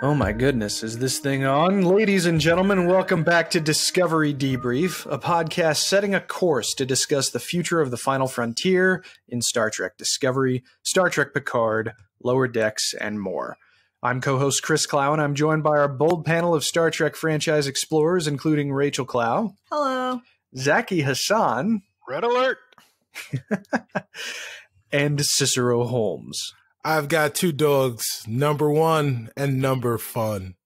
Oh my goodness, is this thing on? Ladies and gentlemen, welcome back to Discovery Debrief, a podcast setting a course to discuss the future of the final frontier in Star Trek Discovery, Star Trek Picard, Lower Decks, and more. I'm co-host Chris Clow, and I'm joined by our bold panel of Star Trek franchise explorers, including Rachael Clow. Hello. Zaki Hasan. Red alert. And Cicero Holmes. I've got two dogs, number one and number fun.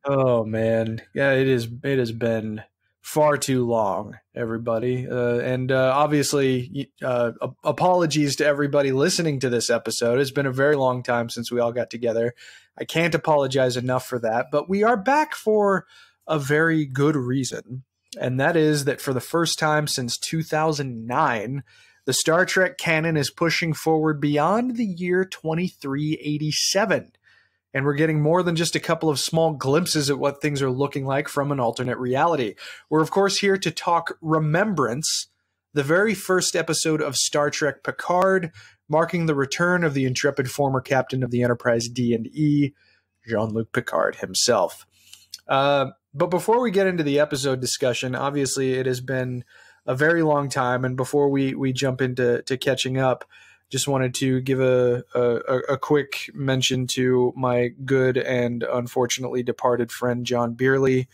Oh man, yeah, it has been far too long, everybody, and obviously, apologies to everybody listening to this episode. It's been a very long time since we all got together. I can't apologize enough for that, but we are back for a very good reason, and that is that for the first time since 2009. The Star Trek canon is pushing forward beyond the year 2387, and we're getting more than just a couple of small glimpses at what things are looking like from an alternate reality. We're, of course, here to talk Remembrance, the very first episode of Star Trek Picard, marking the return of the intrepid former captain of the Enterprise D&E, Jean-Luc Picard himself. But before we get into the episode discussion, obviously it has been a very long time, and before we jump into catching up, just wanted to give a quick mention to my good and unfortunately departed friend John Beerley.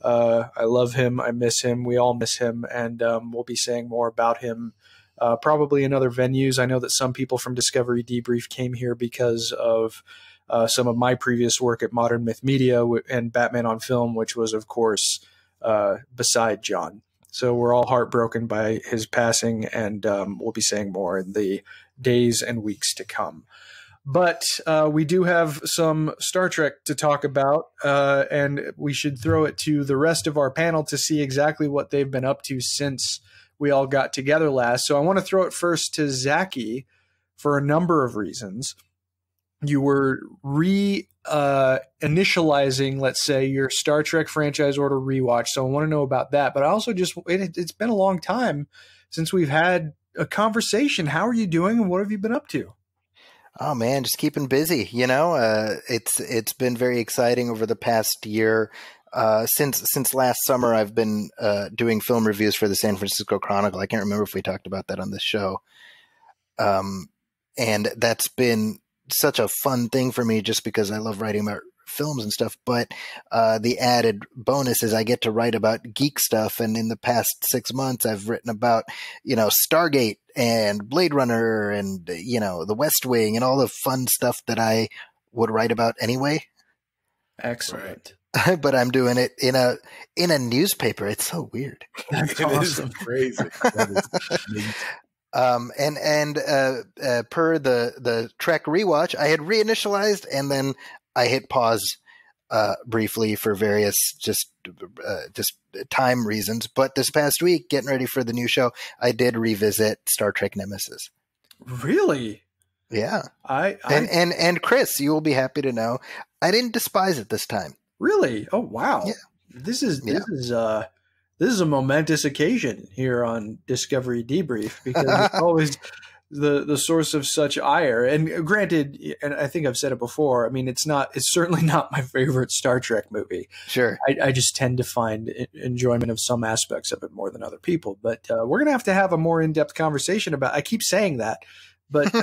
I love him, I miss him, we all miss him, and we'll be saying more about him probably in other venues. I know that some people from Discovery Debrief came here because of some of my previous work at Modern Myth Media and Batman on Film, which was, of course, beside John. So we're all heartbroken by his passing, and we'll be saying more in the days and weeks to come. But we do have some Star Trek to talk about, and we should throw it to the rest of our panel to see exactly what they've been up to since we all got together last. So I want to throw it first to Zaki for a number of reasons. You were initializing, let's say, your Star Trek franchise order rewatch. So I want to know about that. But I also it's been a long time since we've had a conversation. How are you doing and what have you been up to? Oh man, just keeping busy. It's been very exciting over the past year. Since last summer, I've been doing film reviews for the San Francisco Chronicle. I can't remember if we talked about that on this show. And that's been such a fun thing for me just because I love writing about films and stuff. But the added bonus is I get to write about geek stuff. And in the past 6 months, I've written about, Stargate and Blade Runner and, The West Wing and all the fun stuff that I would write about anyway. Excellent. But I'm doing it in a newspaper. It's so weird. That's awesome. Crazy. Per the Trek rewatch, I had reinitialized and then I hit pause briefly for various just time reasons. But this past week, getting ready for the new show, I did revisit Star Trek NEMESIS. Really? Yeah. And Chris, you will be happy to know I didn't despise it this time. Really? Oh wow. Yeah. This is a momentous occasion here on Discovery Debrief because it's always the source of such ire. And granted, and I think I've said it before, I mean, it's certainly not my favorite Star Trek movie. Sure. I just tend to find enjoyment of some aspects of it more than other people. But we're going to have a more in-depth conversation about, I keep saying that, but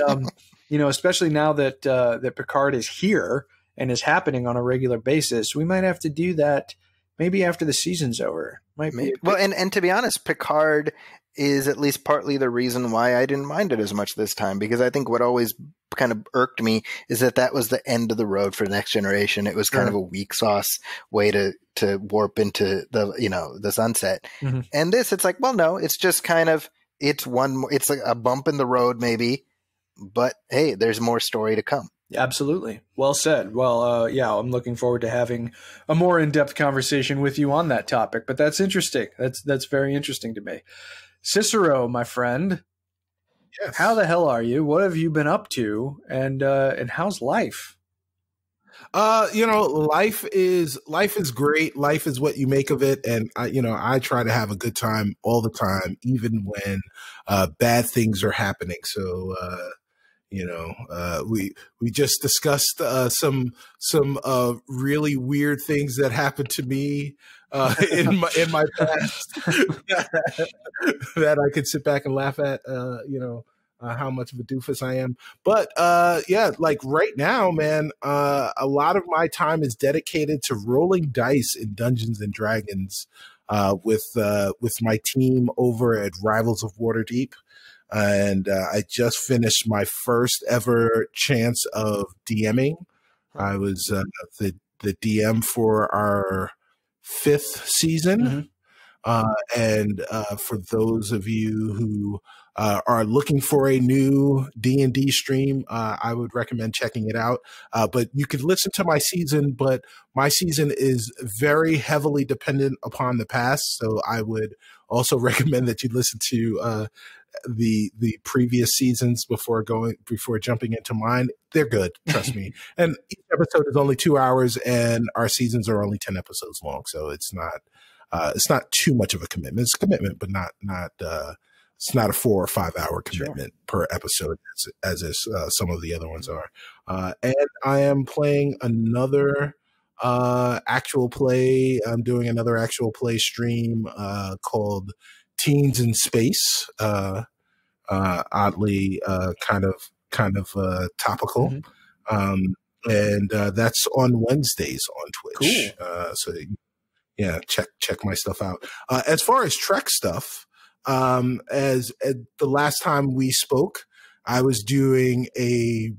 especially now that Picard is here and is happening on a regular basis, we might have to do that maybe after the season's over. Well, and to be honest, Picard is at least partly the reason why I didn't mind it as much this time, because I think what always kind of irked me is that was the end of the road for Next Generation. It was kind of a weak sauce way to warp into the sunset. Mm-hmm. And this, it's like, well, no, it's just kind of, it's like a bump in the road maybe, but hey, there's more story to come. Absolutely. Well said. Well, I'm looking forward to having a more in-depth conversation with you on that topic, but that's interesting. That's very interesting to me. Cicero, my friend, yes. How the hell are you? What have you been up to? And how's life? Life is great. Life is what you make of it. And I try to have a good time all the time, even when bad things are happening. So, We just discussed some really weird things that happened to me in my past that I could sit back and laugh at. How much of a doofus I am. But like right now, man, a lot of my time is dedicated to rolling dice in Dungeons and Dragons with my team over at Rivals of Waterdeep. And I just finished my first ever chance of DMing. I was the DM for our 5th season. And for those of you who are looking for a new D&D stream, I would recommend checking it out. But you could listen to my season, but my season is very heavily dependent upon the past. So I would also recommend that you listen to the previous seasons before jumping into mine. They're good, trust me. And each episode is only 2 hours, and our seasons are only 10 episodes long. So it's not too much of a commitment. It's a commitment, but not it's not a 4 or 5 hour commitment per episode as is some of the other ones are. And I am playing another actual play. I'm doing another actual play stream called Teens in Space. Oddly, kind of topical. And that's on Wednesdays on Twitch. Cool. So yeah, check my stuff out. As far as Trek stuff, as the last time we spoke, I was doing a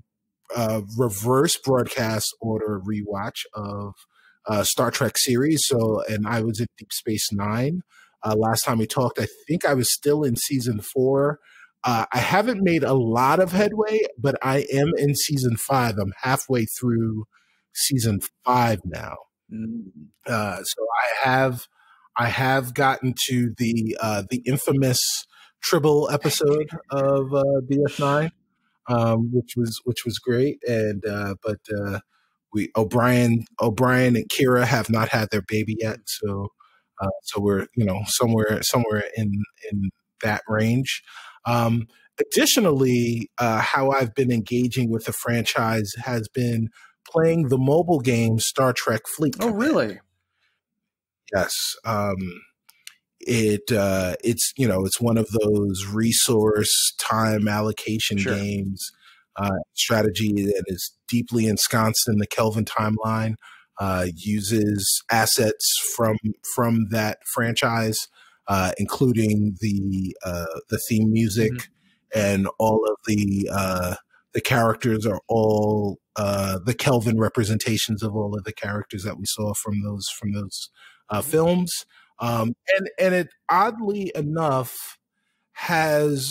reverse broadcast order rewatch of Star Trek series. And I was in Deep Space Nine. Last time we talked, I think I was still in season 4. I haven't made a lot of headway, but I am in season 5. I'm halfway through season 5 now. So I have gotten to the infamous Tribble episode of DS9, which was great. And but O'Brien and Kira have not had their baby yet, so we're somewhere in that range. Additionally, how I've been engaging with the franchise has been playing the mobile game Star Trek Fleet Command. Oh, really? Yes. It's one of those resource time allocation games, strategy that is deeply ensconced in the Kelvin timeline, uses assets from that franchise, including the theme music, and all of the characters are all the Kelvin representations of all of the characters that we saw from those films. And it oddly enough has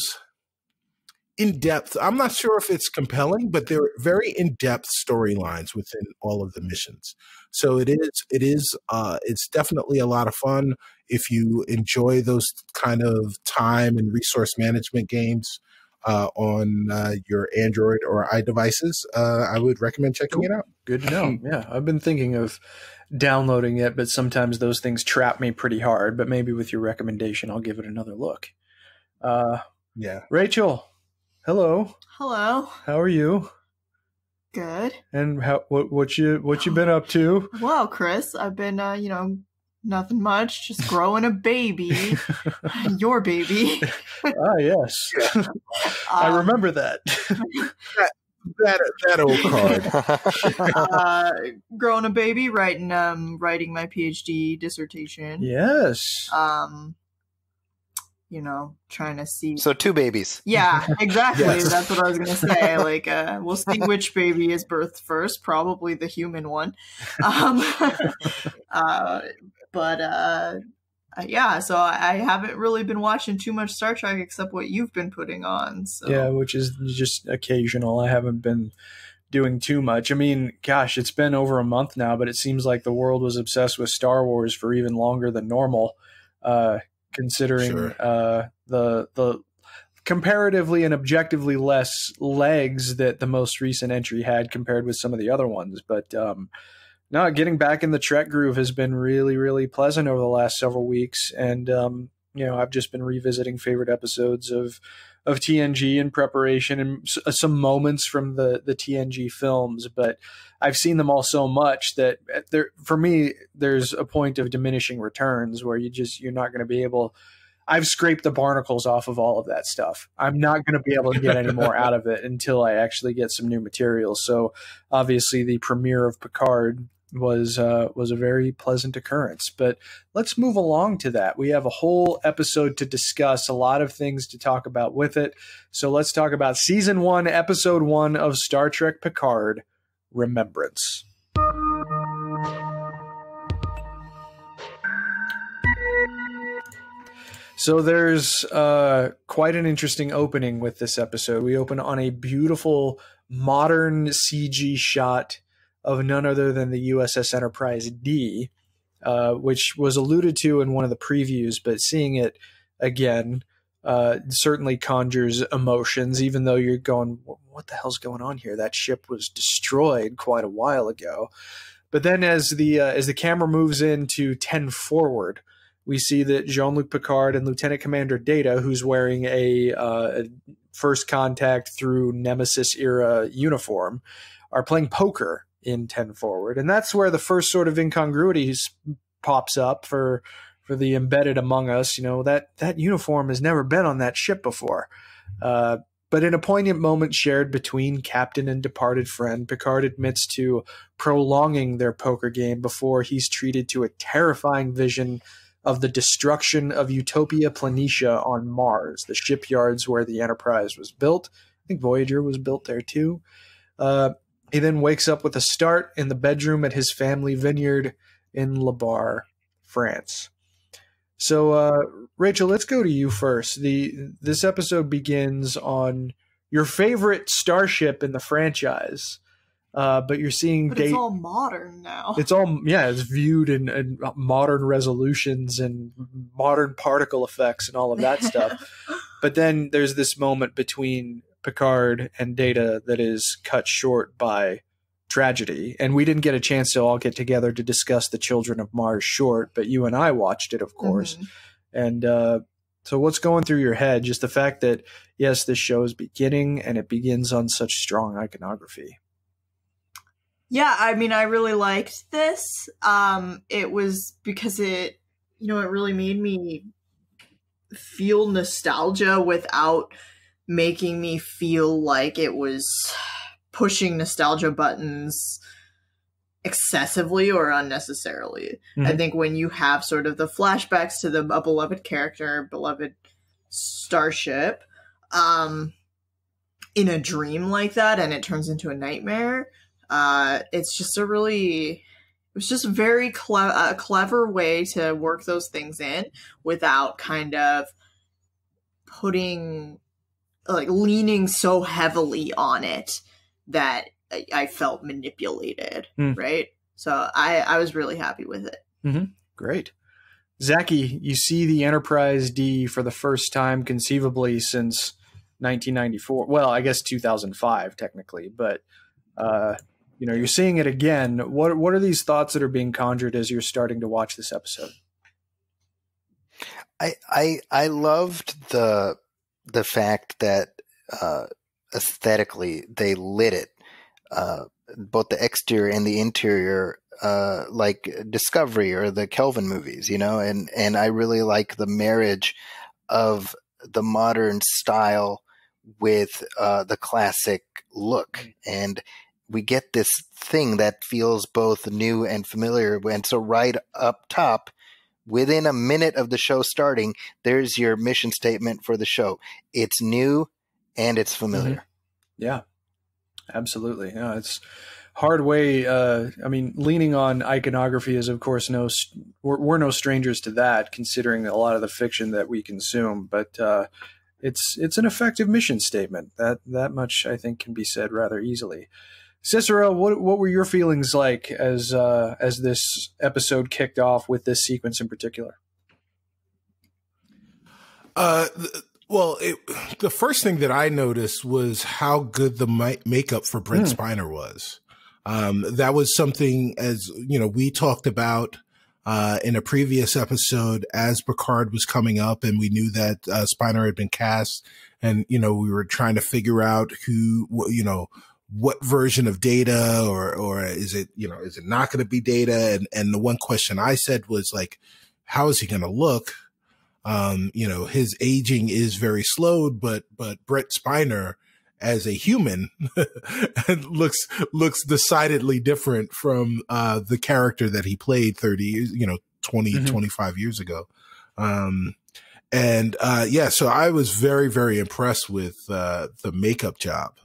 in-depth, I'm not sure if it's compelling, but they're very in-depth storylines within all of the missions. So it's definitely a lot of fun. If you enjoy those kind of time and resource management games on your Android or iDevices, I would recommend checking it out. Good to know. Yeah, I've been thinking of downloading it, but sometimes those things trap me pretty hard. But maybe with your recommendation, I'll give it another look. Rachel, hello. Hello. How are you? Good. And what you been up to? Well, Chris, I've been nothing much, just growing a baby. Your baby. Yes. I remember that. that old card. Growing a baby, writing my PhD dissertation. Yes. Trying to see. So 2 babies. Yeah, exactly. Yes. That's what I was going to say. Like, we'll see which baby is birthed first. Probably the human one. So I haven't really been watching too much Star Trek except what you've been putting on. So. Yeah, which is just occasional. I haven't been doing too much. I mean, gosh, it's been over a month now, but it seems like the world was obsessed with Star Wars for even longer than normal, considering the comparatively and objectively less legs that the most recent entry had compared with some of the other ones. But no, getting back in the Trek groove has been really, really pleasant over the last several weeks. And, I've just been revisiting favorite episodes of TNG in preparation and some moments from the TNG films, but I've seen them all so much that for me, there's a point of diminishing returns where you're not going to be able. I've scraped the barnacles off of all of that stuff. I'm not going to be able to get any more out of it until I actually get some new material. So obviously the premiere of Picard was a very pleasant occurrence, but let's move along to that. We have a whole episode to discuss, a lot of things to talk about with it. So let's talk about season 1, episode 1 of Star Trek Picard, Remembrance. So there's quite an interesting opening with this episode. We open on a beautiful modern CG shot of none other than the USS Enterprise D, which was alluded to in one of the previews, but seeing it again certainly conjures emotions, even though you're going, what the hell's going on here? That ship was destroyed quite a while ago. But then as the camera moves into 10 forward, we see that Jean-Luc Picard and Lieutenant Commander Data, who's wearing a first contact through NEMESIS era uniform, are playing poker in 10 forward. And that's where the first sort of incongruities pops up for the embedded among us. You know, that uniform has never been on that ship before. But in a poignant moment shared between captain and departed friend, Picard admits to prolonging their poker game before he's treated to a terrifying vision of the destruction of Utopia Planitia on Mars, the shipyards where the Enterprise was built. I think Voyager was built there too. He then wakes up with a start in the bedroom at his family vineyard in Le Bar, France. So, Rachel, let's go to you first. This episode begins on your favorite starship in the franchise. But you're seeing it's all modern now. It's viewed in modern resolutions and modern particle effects and all of that stuff. But then there's this moment between Picard and Data that is cut short by tragedy. And we didn't get a chance to all get together to discuss the Children of Mars short, but you and I watched it, of course. Mm-hmm. And so what's going through your head? Just the fact that, yes, this show is beginning and it begins on such strong iconography. Yeah, I mean, I really liked this. It was because it really made me feel nostalgia without making me feel like it was pushing nostalgia buttons excessively or unnecessarily. Mm-hmm. I think when you have sort of the flashbacks to a beloved character, beloved starship, in a dream like that, and it turns into a nightmare, it's just it was just a very clever way to work those things in without kind of leaning so heavily on it that I felt manipulated, right? So I was really happy with it. Mm-hmm. Great. Zaki, you see the Enterprise D for the first time conceivably since 1994. Well, I guess 2005 technically, but you're seeing it again. What are these thoughts that are being conjured as you're starting to watch this episode? I loved the fact that aesthetically they lit it, both the exterior and the interior, like Discovery or the Kelvin movies, and I really like the marriage of the modern style with the classic look, and we get this thing that feels both new and familiar. And so right up top, within a minute of the show starting, there's your mission statement for the show. It's new and it's familiar. Mm-hmm. Yeah, absolutely. Yeah, it's hard way. Leaning on iconography is, of course, we're no strangers to that, considering a lot of the fiction that we consume. But it's an effective mission statement. That much, I think, can be said rather easily. Cicero, what were your feelings like as this episode kicked off with this sequence in particular? The first thing that I noticed was how good the makeup for Brent Spiner was. That was something, as we talked about in a previous episode as Picard was coming up, and we knew that Spiner had been cast, and we were trying to figure out who, what version of Data, or is it is it not going to be Data? And the one question I said was like, how is he going to look? His aging is very slowed, but Brent Spiner as a human looks decidedly different from the character that he played 30 years, 20, 25 years ago. So I was very, very impressed with the makeup job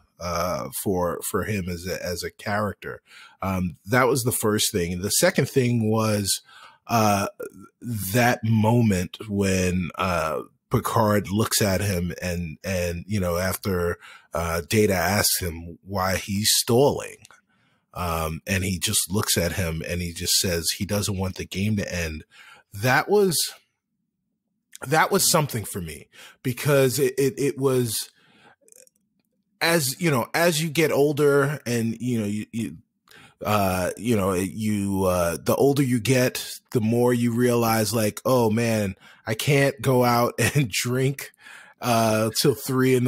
for him as a character. That was the first thing. The second thing was that moment when Picard looks at him and after Data asks him why he's stalling, and he just looks at him and he just says he doesn't want the game to end. That was something for me, because it was, as you get older and the older you get, the more you realize, like, oh man, I can't go out and drink till 3 a.m.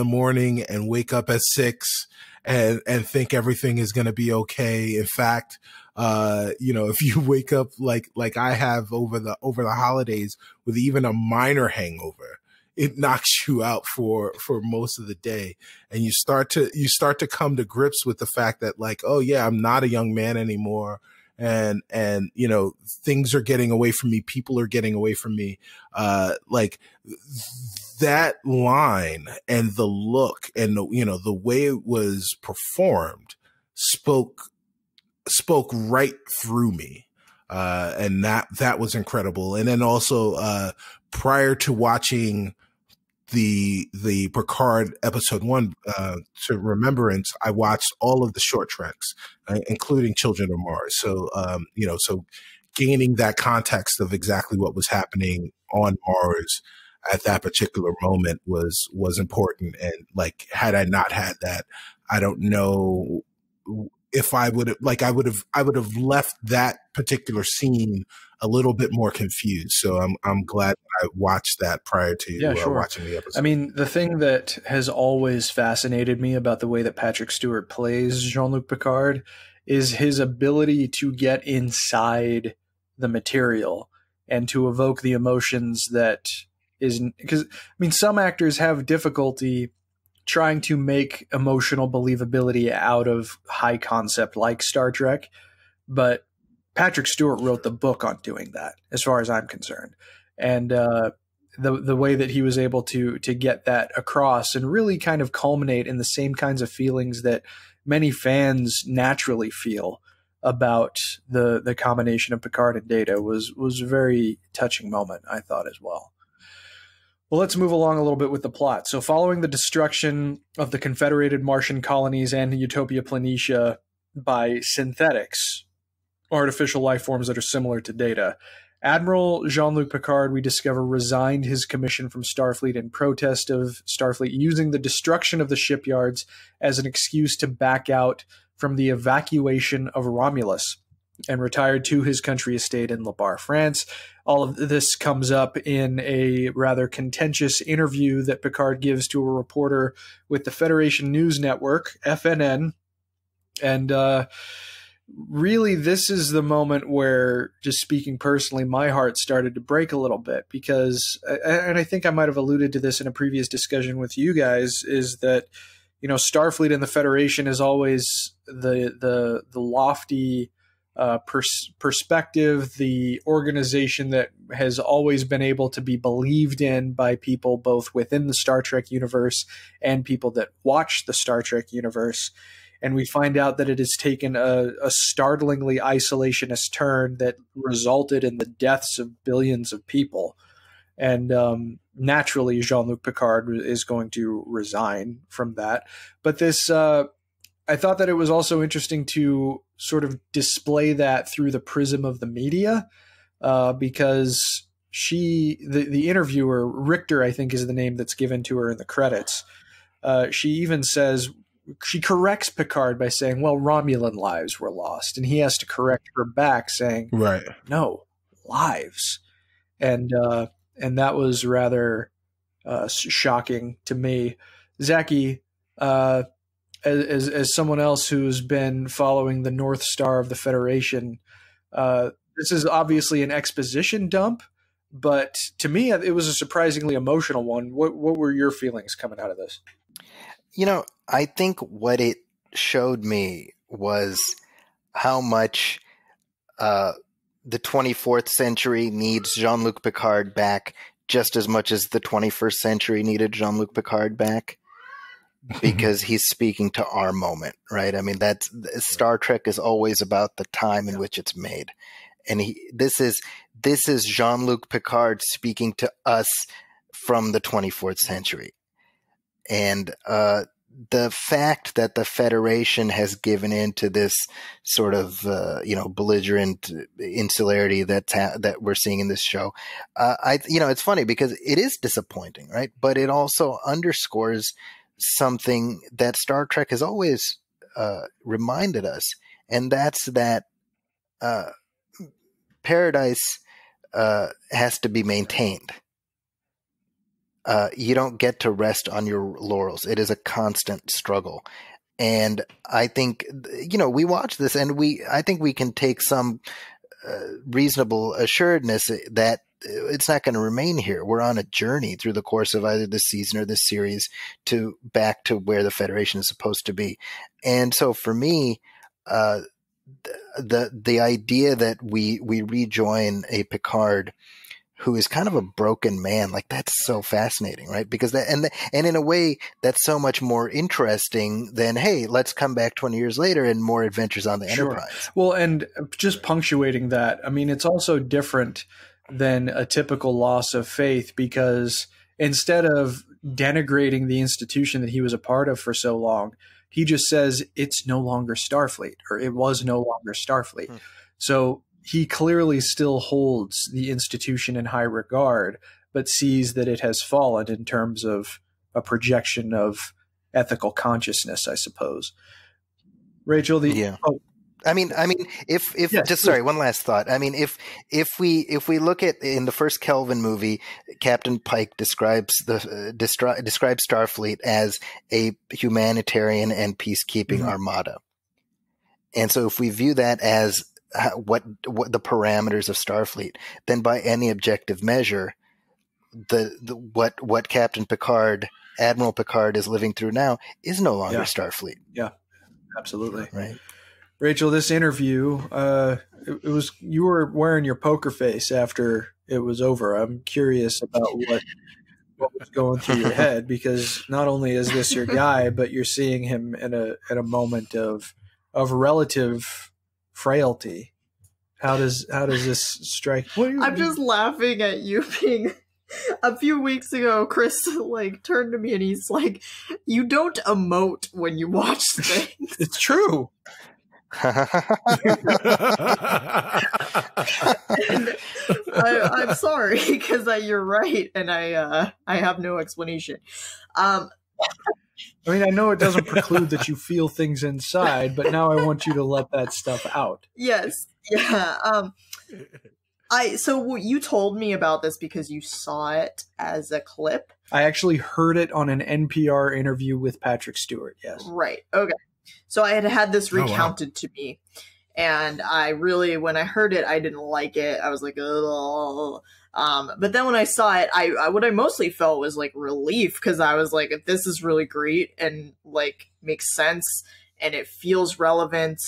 and wake up at 6 and think everything is going to be okay. In fact, if you wake up like I have over the holidays with even a minor hangover, it knocks you out for most of the day. And you start to come to grips with the fact that, like, oh yeah, I'm not a young man anymore. And things are getting away from me. People are getting away from me. Like that line and the look and the way it was performed spoke right through me. And that was incredible. And then also, prior to watching the Picard episode 1 to Remembrance, I watched all of the short treks, including Children of Mars. So so gaining that context of exactly what was happening on Mars at that particular moment was important. And like, had I not had that, I don't know if I would have left that particular scene a little bit more confused. So I'm glad I watched that prior to watching the episode. I mean, the thing that has always fascinated me about the way that Patrick Stewart plays Jean-Luc Picard is his ability to get inside the material and to evoke the emotions that is, because I mean, some actors have difficulty trying to make emotional believability out of high concept like Star Trek, but Patrick Stewart wrote the book on doing that, as far as I'm concerned. And the way that he was able to get that across and really kind of culminate in the same kinds of feelings that many fans naturally feel about the combination of Picard and Data was a very touching moment, I thought, as well. Well, let's move along a little bit with the plot. So following the destruction of the Confederated Martian colonies and Utopia Planitia by synthetics, artificial life forms that are similar to Data, Admiral Jean-Luc Picard, we discover, resigned his commission from Starfleet in protest of Starfleet using the destruction of the shipyards as an excuse to back out from the evacuation of Romulus, and retired to his country estate in Le Bar, France. All of this comes up in a rather contentious interview that Picard gives to a reporter with the Federation News Network, FNN. And really, this is the moment where, just speaking personally, my heart started to break a little bit, because, and I think I might have alluded to this in a previous discussion with you guys, is that, Starfleet and the Federation is always the lofty perspective, the organization that has always been able to be believed in by people both within the Star Trek universe and people that watch the Star Trek universe. And we find out that it has taken a startlingly isolationist turn that resulted in the deaths of billions of people. And naturally, Jean-Luc Picard is going to resign from that. But this, I thought that it was also interesting to sort of display that through the prism of the media, because the interviewer, Richter, I think is the name that's given to her in the credits. She even says, she corrects Picard by saying, well, Romulan lives were lost. And he has to correct her back saying, right, no, lives. And that was rather shocking to me. Zaki, as someone else who's been following the North Star of the Federation, this is obviously an exposition dump, but to me, it was a surprisingly emotional one. What were your feelings coming out of this? I think what it showed me was how much the 24th century needs Jean-Luc Picard back just as much as the 21st century needed Jean-Luc Picard back, because he's speaking to our moment, right? I mean, that's Star Trek is always about the time in which it's made. And this is Jean-Luc Picard speaking to us from the 24th century. And the fact that the Federation has given in to this sort of belligerent insularity that we're seeing in this show, it's funny because it is disappointing, right? But it also underscores something that Star Trek has always reminded us, and that's that paradise has to be maintained. You don't get to rest on your laurels. It is a constant struggle. And I think, we watch this and I think we can take some reasonable assuredness that it's not going to remain here. We're on a journey through the course of either this season or this series back to where the Federation is supposed to be. And so for me, the idea that we rejoin a Picard who is kind of a broken man, like that's so fascinating, right? Because and in a way that's so much more interesting than, hey, let's come back 20 years later and more adventures on the Enterprise. Well, and just punctuating that, I mean, it's also different than a typical loss of faith, because instead of denigrating the institution that he was a part of for so long, he just says it's no longer Starfleet, or it was no longer Starfleet. So he clearly still holds the institution in high regard, but sees that it has fallen in terms of a projection of ethical consciousness, I suppose. Rachel, sorry, one last thought. I mean, if we look at in the first Kelvin movie, Captain Pike describes Starfleet as a humanitarian and peacekeeping armada. And so if we view that as what the parameters of Starfleet, then by any objective measure, what Captain Picard, Admiral Picard is living through now is no longer Starfleet. Yeah, absolutely. Right. Rachel, this interview, it was, you were wearing your poker face after it was over. I'm curious about what was going through your head, because not only is this your guy, but you're seeing him in a moment of relative frailty. How does this strike? I'm just laughing at you being. A few weeks ago, Chris turned to me and he's like, "You don't emote when you watch things." It's true. I'm sorry, because you're right, and I have no explanation. I mean, I know it doesn't preclude that you feel things inside, but now I want you to let that stuff out. Yes. Yeah. So you told me about this because you saw it as a clip. I actually heard it on an NPR interview with Patrick Stewart. Yes. Right. Okay. So I had this recounted to me, and when I heard it, I didn't like it. I was like, ugh. But then when I saw it, what I mostly felt was relief, because I was like, this is really great and makes sense and it feels relevant.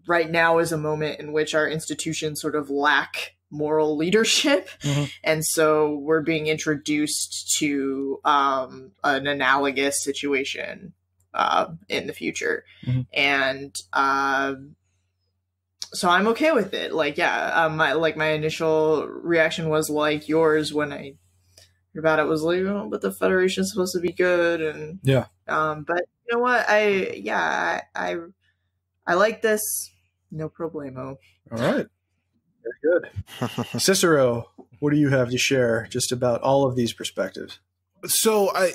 Right now is a moment in which our institutions sort of lack moral leadership. Mm-hmm. And so we're being introduced to an analogous situation in the future. Mm-hmm. And so I'm okay with it. My initial reaction was like yours when I heard about it, was like, oh, but the Federation's supposed to be good. And yeah. But you know what? I like this. No problemo. All right. Very good. Cicero, what do you have to share just about all of these perspectives? So I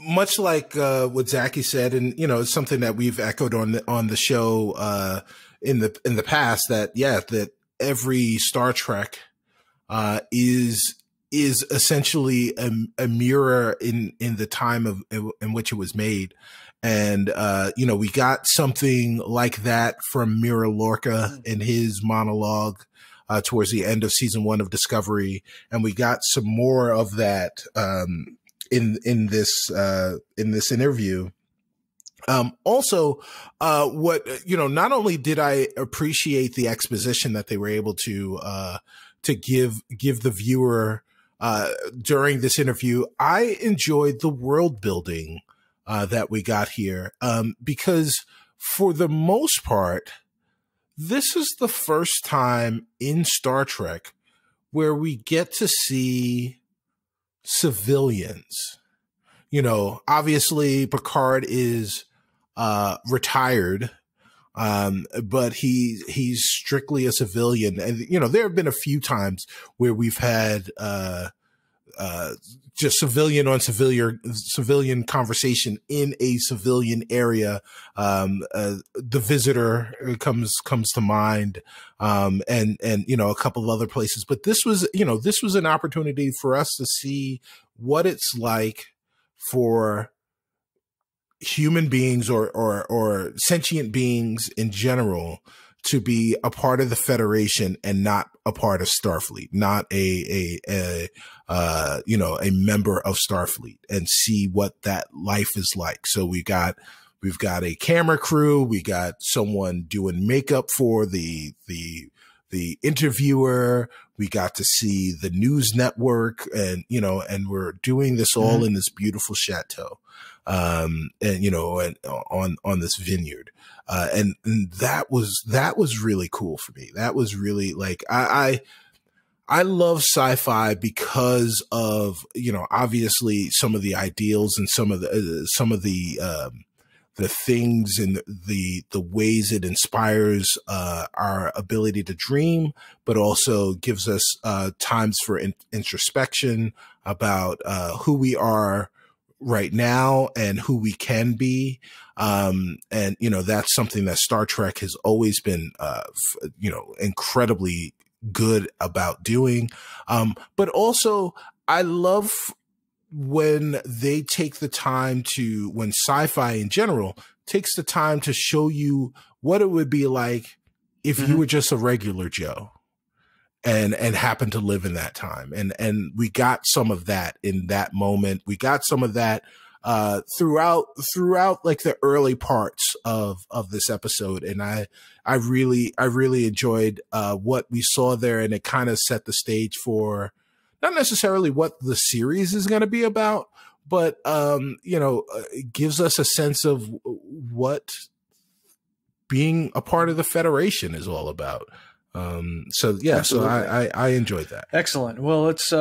much like what Zaki said, and it's something that we've echoed on the show in the past, that every Star Trek is essentially a mirror in the time in which it was made. And, we got something like that from Mira Lorca in his monologue towards the end of season 1 of Discovery. And we got some more of that in this interview. Also, not only did I appreciate the exposition that they were able to give the viewer during this interview, I enjoyed the world building that we got here, because for the most part, this is the first time in Star Trek where we get to see civilians. Obviously Picard is retired, but he's strictly a civilian. And, there have been a few times where we've had just civilian on civilian conversation in a civilian area. The Visitor comes to mind, and a couple of other places. But this was an opportunity for us to see what it's like for human beings or sentient beings in general to be a part of the Federation and not a part of Starfleet, not a member of Starfleet, and see what that life is like. So we've got a camera crew, we got someone doing makeup for the interviewer, we got to see the news network, and we're doing this all in this beautiful chateau, and on this vineyard. And that was really cool for me. That was really like, I love sci-fi because of, obviously some of the ideals and some of the things and the ways it inspires our ability to dream, but also gives us times for introspection about who we are right now and who we can be. And, that's something that Star Trek has always been, incredibly good about doing. But also I love when they take the time when sci-fi in general takes the time to show you what it would be like if you were just a regular Joe and happened to live in that time. And we got some of that in that moment. We got some of that throughout like the early parts of this episode. And I really enjoyed what we saw there, and it kind of set the stage for not necessarily what the series is going to be about, but it gives us a sense of what being a part of the Federation is all about. So I enjoyed that. Excellent. Well, let's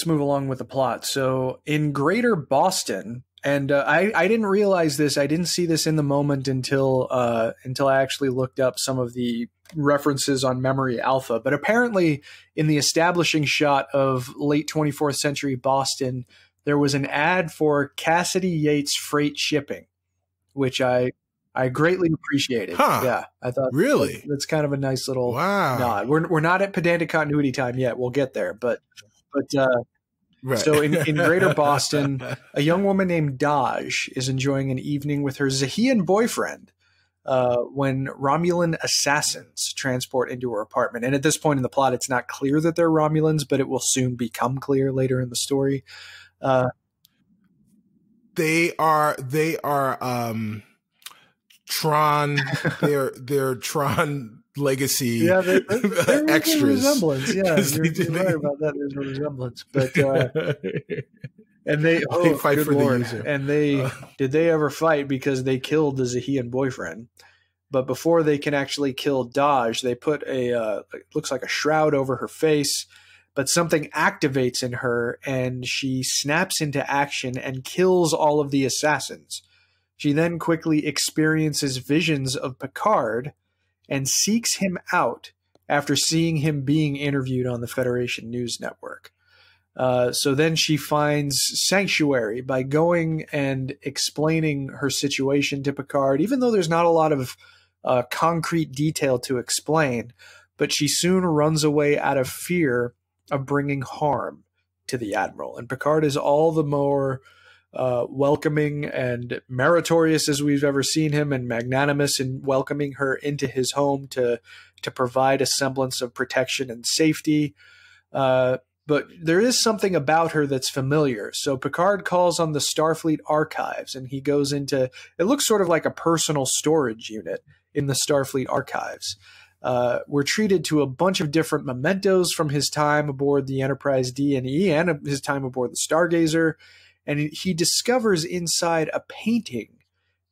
move along with the plot. So in Greater Boston, and I didn't realize this. I didn't see this in the moment until I actually looked up some of the references on Memory Alpha. But apparently, in the establishing shot of late 24th century Boston, there was an ad for Cassidy Yates Freight Shipping, which I greatly appreciated. Huh. Yeah, I thought really that's kind of a nice little nod. We're not at pedantic continuity time yet. We'll get there, but. Right. So in Greater Boston, a young woman named Daj is enjoying an evening with her Zahian boyfriend when Romulan assassins transport into her apartment. And at this point in the plot, it's not clear that they're Romulans, but it will soon become clear later in the story. They are Tron. They're Tron legacy extras. Resemblance. Yeah, you're right about that. There's a resemblance, but and they fight for Lord. the user. And did they ever fight because they killed the Zahian boyfriend? But before they can actually kill Daj, they put looks like a shroud over her face. But something activates in her, and she snaps into action and kills all of the assassins. She then quickly experiences visions of Picard and seeks him out after seeing him being interviewed on the Federation News Network. So then she finds sanctuary by going and explaining her situation to Picard, even though there's not a lot of concrete detail to explain. but she soon runs away out of fear of bringing harm to the Admiral. And Picard is all the more welcoming and meritorious as we've ever seen him, and magnanimous in welcoming her into his home to provide a semblance of protection and safety. But there is something about her that's familiar. So Picard calls on the Starfleet archives, and he goes into, it looks sort of like a personal storage unit in the Starfleet archives. We're treated to a bunch of different mementos from his time aboard the Enterprise D and E and his time aboard the Stargazer. And he discovers inside a painting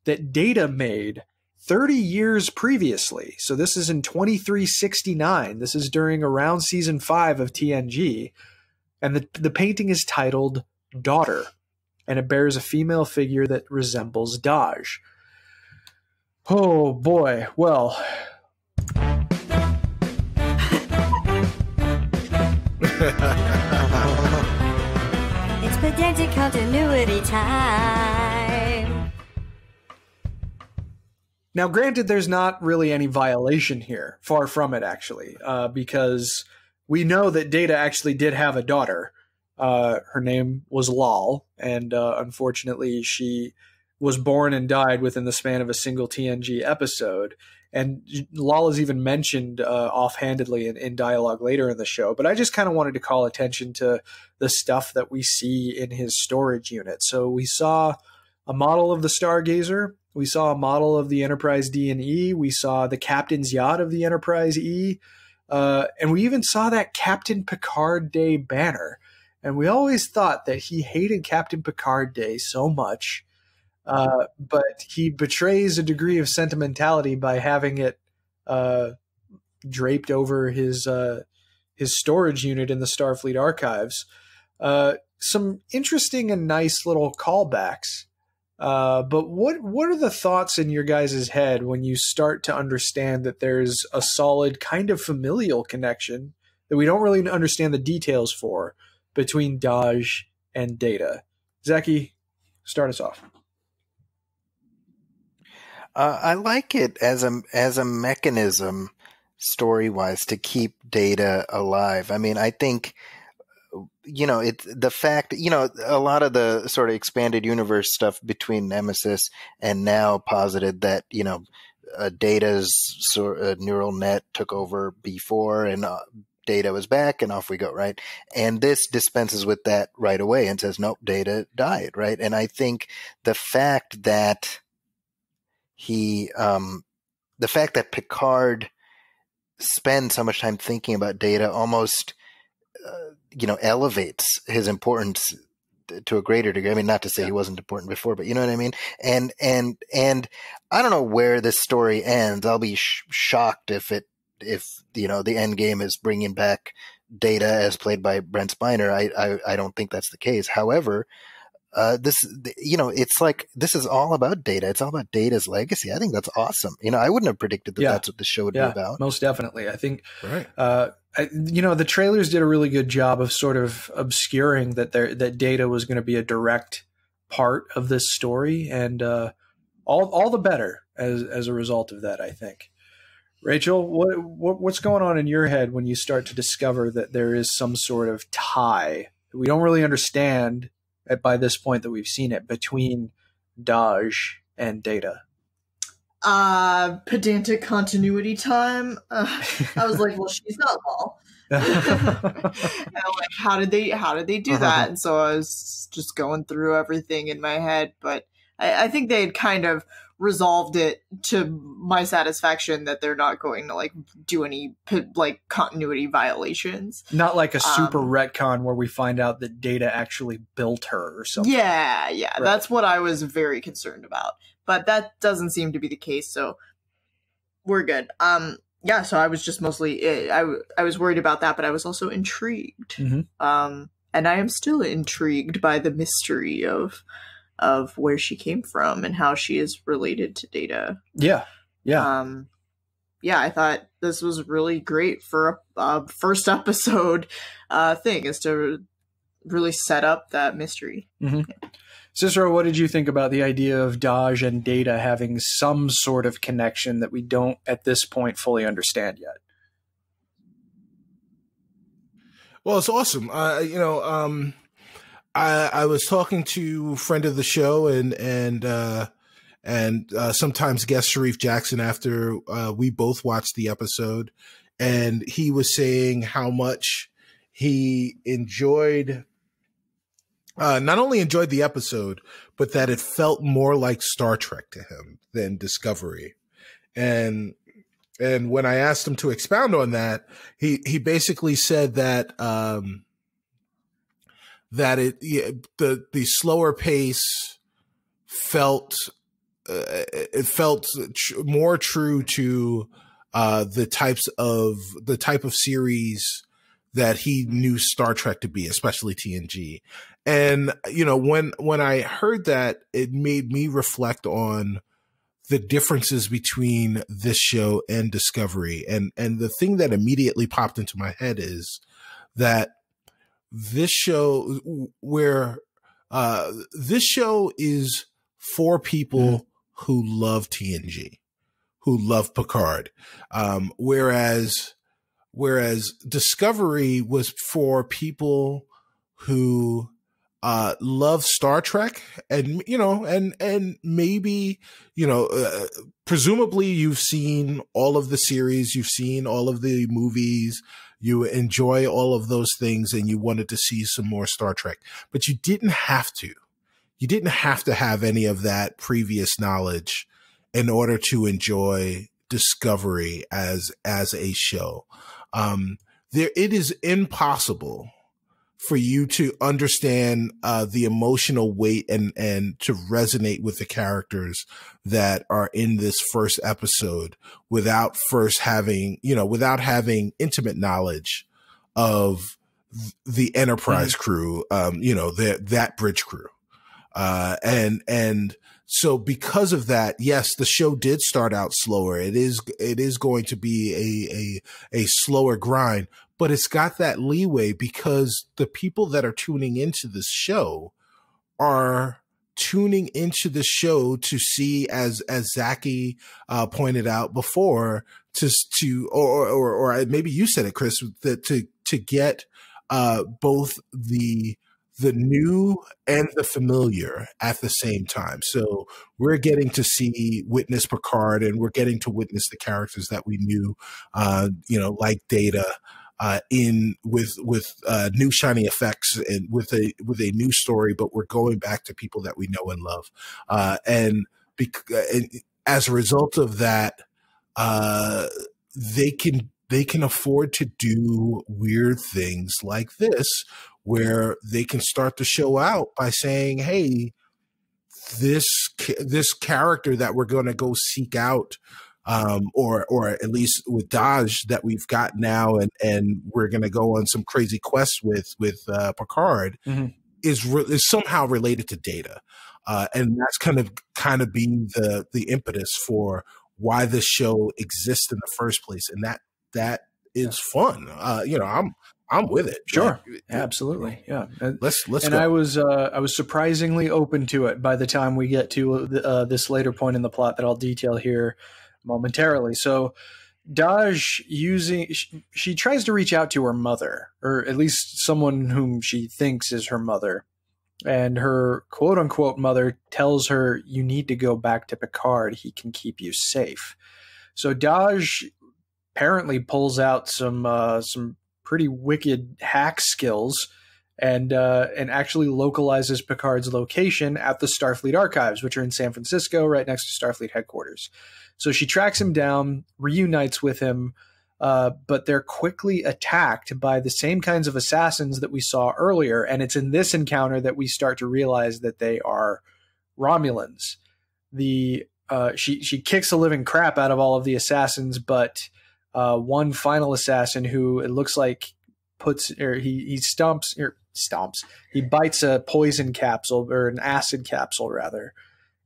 that Data made 30 years previously. So this is in 2369. This is during around season 5 of TNG. And the painting is titled Daughter. And it bears a female figure that resembles Daj. Oh boy. Well. It's pedantic continuity time. Now, granted, there's not really any violation here. Far from it, actually, because we know that Data actually did have a daughter. Her name was Lal, and unfortunately, she was born and died within the span of a single TNG episode. And Lal is even mentioned offhandedly in dialogue later in the show. But I just kind of wanted to call attention to the stuff that we see in his storage unit. So we saw a model of the Stargazer. We saw a model of the Enterprise D and E. We saw the captain's yacht of the Enterprise E. And we even saw that Captain Picard Day banner. And we always thought that he hated Captain Picard Day so much. But he betrays a degree of sentimentality by having it draped over his storage unit in the Starfleet archives. Some interesting and nice little callbacks. But what are the thoughts in your guys' head when you start to understand that there's a solid kind of familial connection that we don't really understand the details for between Daj and Data? Zaki, start us off. I like it as a mechanism, story-wise, to keep Data alive. I mean, I think, it's the fact, a lot of the sort of expanded universe stuff between NEMESIS and now posited that, Data's sort of neural net took over before and Data was back and off we go, right? And this dispenses with that right away and says, nope, Data died, right? And I think the fact that the fact that Picard spends so much time thinking about Data almost, elevates his importance to a greater degree. I mean, not to say he wasn't important before, but you know what I mean? And I don't know where this story ends. I'll be shocked if the end game is bringing back Data as played by Brent Spiner. I don't think that's the case. However, it's like, this is all about Data. It's all about Data's legacy. I think that's awesome. I wouldn't have predicted that that's what the show would be about. Most definitely. I think, right. The trailers did a really good job of sort of obscuring that Data was going to be a direct part of this story, and all the better as a result of that, I think. Rachel, what's going on in your head when you start to discover that there is some sort of tie that we don't really understand by this point that we've seen it between Daj and Data? Pedantic continuity time. I was like, well, she's not Lal. And I'm like, how did they do that? And so I was just going through everything in my head, but I think they had kind of resolved it to my satisfaction that they're not going to do any continuity violations. Not like a super retcon where we find out that Data actually built her or something. Yeah, right. That's what I was very concerned about. But that doesn't seem to be the case, so we're good. So I was just mostly I was worried about that, but I was also intrigued. Mm-hmm. And I am still intrigued by the mystery of where she came from and how she is related to Data. Yeah. I thought this was really great for a first episode thing, is to really set up that mystery. Mm-hmm. Yeah. Cicero, what did you think about the idea of Daj and Data having some sort of connection that we don't at this point fully understand yet? Well, it's awesome. I was talking to a friend of the show and sometimes guest Sharif Jackson after we both watched the episode, and he was saying how much he enjoyed, not only enjoyed the episode, but that it felt more like Star Trek to him than Discovery. And when I asked him to expound on that, he basically said that the slower pace felt more true to the type of series that he knew Star Trek to be, especially TNG. And when I heard that, it made me reflect on the differences between this show and Discovery. And the thing that immediately popped into my head is that this show is for people who love TNG, who love Picard. Whereas Discovery was for people who love Star Trek, and maybe presumably you've seen all of the series, you've seen all of the movies, you enjoy all of those things, and you wanted to see some more Star Trek, but you didn't have to. You didn't have to have any of that previous knowledge in order to enjoy Discovery as a show. It is impossible for you to understand the emotional weight and to resonate with the characters that are in this first episode without having intimate knowledge of the Enterprise crew, that bridge crew. And so because of that, yes, the show did start out slower. It is going to be a slower grind, but it's got that leeway because the people that are tuning into this show are tuning into the show to see, as Zaki pointed out before, or maybe you said it, Chris, that to get both the new and the familiar at the same time. So we're getting to witness Picard, and we're getting to witness the characters that we knew, like Data, with new shiny effects and with a new story, but we're going back to people that we know and love. And as a result of that, they can afford to do weird things like this, where they can start the show out by saying, hey, this character that we're going to go seek out, or at least with Daj that we've got now, and we're going to go on some crazy quests with Picard, is somehow related to Data. And that's kind of being the impetus for why this show exists in the first place. And that is fun. I'm with it. Sure. Absolutely. Yeah. Let's and go. I was surprisingly open to it by the time we get to this later point in the plot that I'll detail here momentarily. So Daj she tries to reach out to her mother, or at least someone whom she thinks is her mother. And her quote unquote mother tells her, you need to go back to Picard. He can keep you safe. So Daj apparently pulls out some pretty wicked hack skills and actually localizes Picard's location at the Starfleet archives, which are in San Francisco, right next to Starfleet headquarters. So she tracks him down, reunites with him, but they're quickly attacked by the same kinds of assassins that we saw earlier. And it's in this encounter that we start to realize that they are Romulans. She kicks the living crap out of all of the assassins, but one final assassin who it looks like he bites a poison capsule, or an acid capsule rather,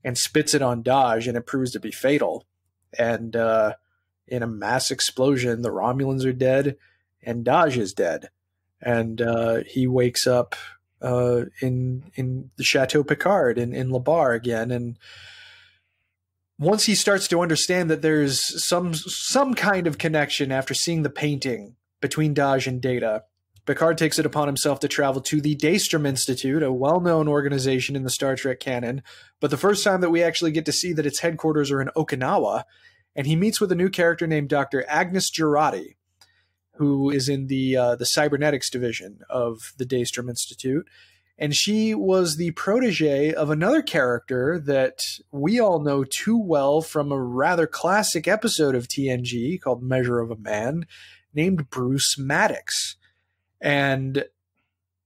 and spits it on Daj, and it proves to be fatal. And in a mass explosion, the Romulans are dead and Daj is dead. And he wakes up in the Chateau Picard in La Barre again. And once he starts to understand that there's some kind of connection after seeing the painting between Daj and Data, Picard takes it upon himself to travel to the Daystrom Institute, a well-known organization in the Star Trek canon, but the first time that we actually get to see that its headquarters are in Okinawa, and he meets with a new character named Dr. Agnes Girardi, who is in the cybernetics division of the Daystrom Institute. And she was the protege of another character that we all know too well from a rather classic episode of TNG called Measure of a Man, named Bruce Maddox. And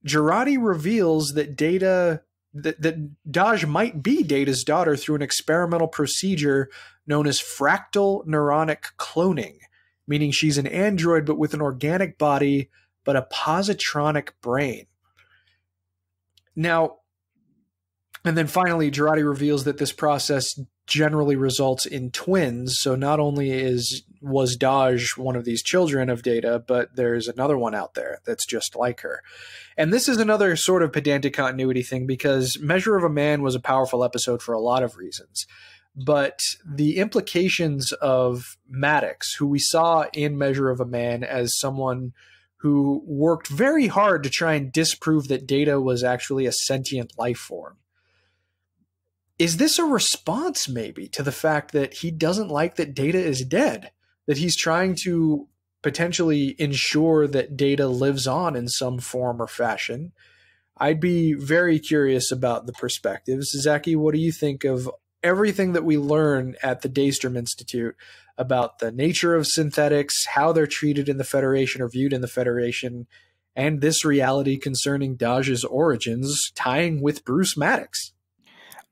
Girardi reveals that that Dahj might be Data's daughter through an experimental procedure known as fractal neuronic cloning, meaning she's an android but with an organic body but a positronic brain. Now, and then finally, Girardi reveals that this process generally results in twins. So not only was Dahj one of these children of Data, but there's another one out there that's just like her. And this is another sort of pedantic continuity thing, because Measure of a Man was a powerful episode for a lot of reasons. But the implications of Maddox, who we saw in Measure of a Man as someone who worked very hard to try and disprove that Data was actually a sentient life form. Is this a response maybe to the fact that he doesn't like that Data is dead? That he's trying to potentially ensure that Data lives on in some form or fashion? I'd be very curious about the perspectives. Zaki, what do you think of everything that we learn at the Daystrom Institute about the nature of synthetics, how they're treated in the Federation or viewed in the Federation, and this reality concerning Dahj's origins tying with Bruce Maddox?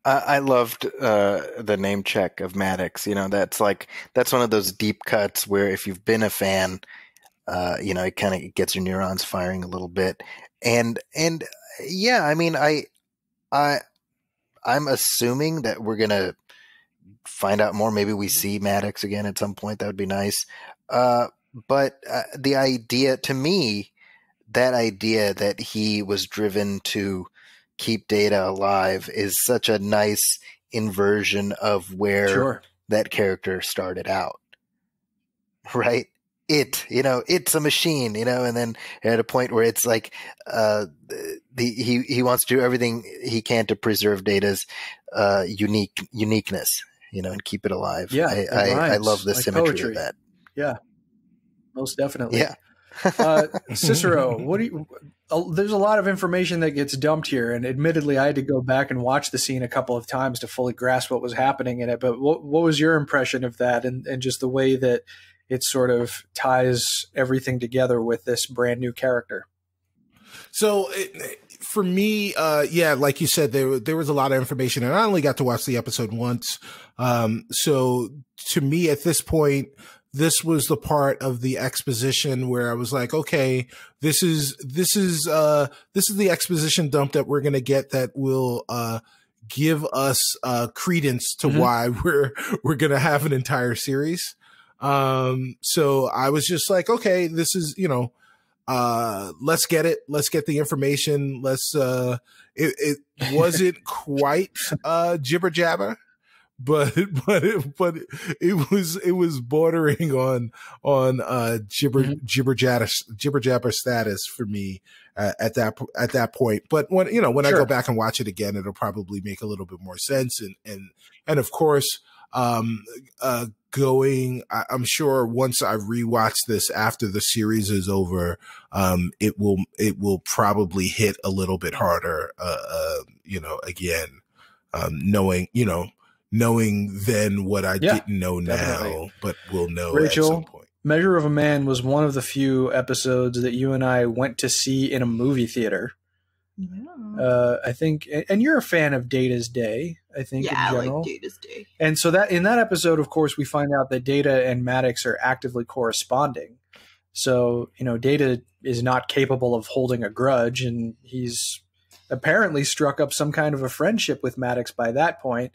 I loved the name check of Maddox. That's one of those deep cuts where if you've been a fan, it kind of gets your neurons firing a little bit. And yeah, I mean, I'm assuming that we're gonna find out more. Maybe we see Maddox again at some point. That would be nice. But the idea, to me, that idea that he was driven to keep Data alive is such a nice inversion of where that character started out. Right? It's a machine, and then at a point where it's like he wants to do everything he can to preserve Data's uniqueness, and keep it alive. Yeah, I love the symmetry poetry of that. Yeah, most definitely. Yeah. Cicero, there's a lot of information that gets dumped here, and admittedly I had to go back and watch the scene a couple of times to fully grasp what was happening in it. But what was your impression of that, and just the way that it sort of ties everything together with this brand new character? So for me, like you said, there was a lot of information, and I only got to watch the episode once. So to me at this point, this was the part of the exposition where I was like, okay, this is the exposition dump that we're going to get that will give us credence to why we're going to have an entire series. So I was just like, okay, this is, let's get it. Let's get the information. It wasn't quite jibber jabber, but it was bordering on jibber jabber status for me at that point. But when I go back and watch it again, it'll probably make a little bit more sense. And of course, I'm sure once I rewatch this after the series is over, it will probably hit a little bit harder, again, knowing then what I didn't know now, but will know Rachel, at some point. Measure of a Man was one of the few episodes that you and I went to see in a movie theater. Yeah. I think, and you're a fan of Data's Day, I think, in general. I like Data's Day. And so that in that episode, of course, we find out that Data and Maddox are actively corresponding. So, Data is not capable of holding a grudge, and he's apparently struck up some kind of a friendship with Maddox by that point.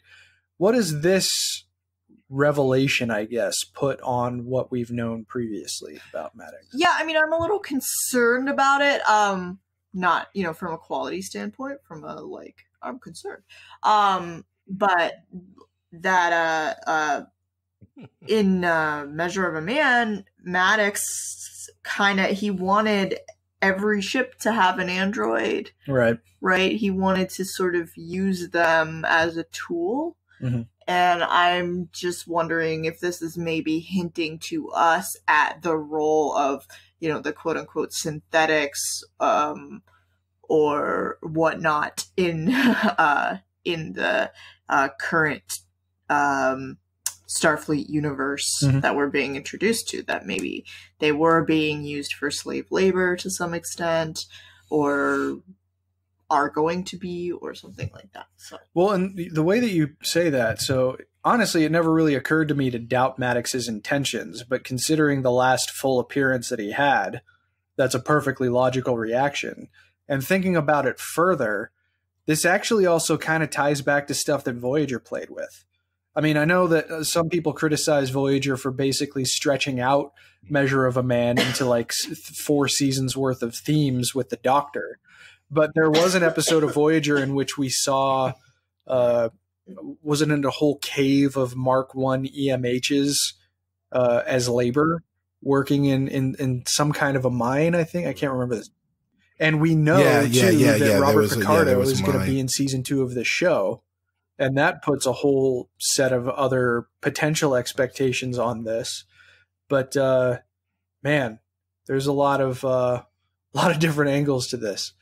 What does this revelation, I guess, put on what we've known previously about Maddox? Yeah, I mean, I'm a little concerned about it. Not, from a quality standpoint, I'm concerned. But that in Measure of a Man, Maddox he wanted every ship to have an android. Right. Right? He wanted to sort of use them as a tool. Mm-hmm. And I'm just wondering if this is maybe hinting to us at the role of, you know, the quote unquote synthetics or whatnot in the current Starfleet universe that we're being introduced to, that maybe they were being used for slave labor to some extent, or are going to be, or something like that. So, well, and the way that you say that, so honestly, it never really occurred to me to doubt Maddox's intentions, but considering the last full appearance that he had, that's a perfectly logical reaction. And thinking about it further, this actually also kind of ties back to stuff that Voyager played with. I mean, I know that some people criticize Voyager for basically stretching out Measure of a Man into like 4 seasons worth of themes with the Doctor. But there was an episode of Voyager in which we saw, wasn't it a whole cave of Mark I EMHs as labor working in some kind of a mine, I think. I can't remember this. And we know, that Robert Picardo is going to be in season 2 of this show. And that puts a whole set of other potential expectations on this. But, man, there's a lot of different angles to this.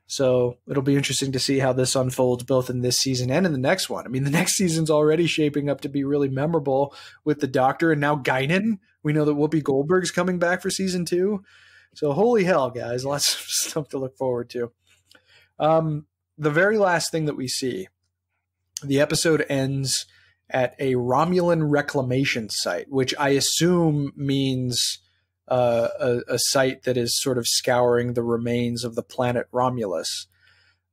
So it'll be interesting to see how this unfolds both in this season and in the next one. I mean, the next season's already shaping up to be really memorable with the Doctor and now Guinan. We know that Whoopi Goldberg's coming back for season 2. So holy hell, guys, lots of stuff to look forward to. The very last thing that we see, the episode ends at a Romulan reclamation site, which I assume means a site that is sort of scouring the remains of the planet Romulus.